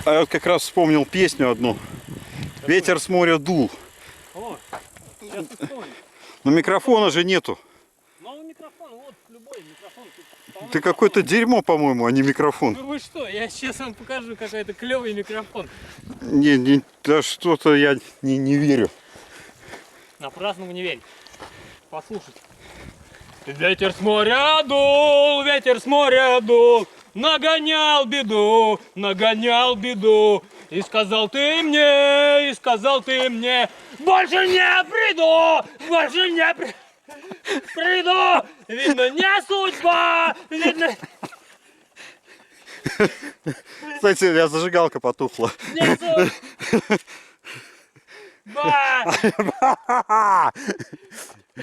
А я вот как раз вспомнил песню одну. Ветер с моря дул. О, сейчас вспомню. Но микрофона же нету. Новый микрофон, вот любой микрофон. Ты какое-то дерьмо, по-моему, а не микрофон. Ну вы что, я сейчас вам покажу, какой это клевый микрофон. Не, да что-то я не верю. Напрасно вы не верите. Послушайте. Ветер с моря дул, ветер с моря дул, нагонял беду, и сказал ты мне, больше не приду, приду, видно не судьба, видно Кстати, у меня зажигалка потухла. не судьба.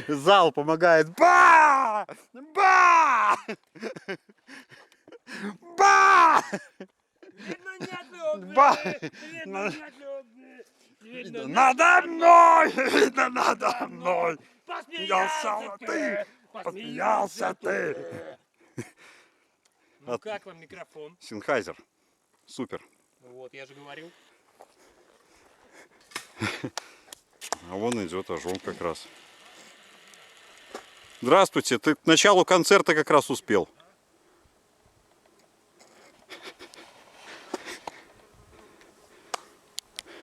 Зал помогает. Ба! Ба! Ба! Видно нет любви, Ба! видно нет любви, видно Надо мной! Видно надо мной! посмеялся ты, Посмеялся ты! Ну как вам микрофон? Синхайзер. Супер. Вот, я же говорил. А вон идет ожог как раз. Здравствуйте, ты к началу концерта как раз успел.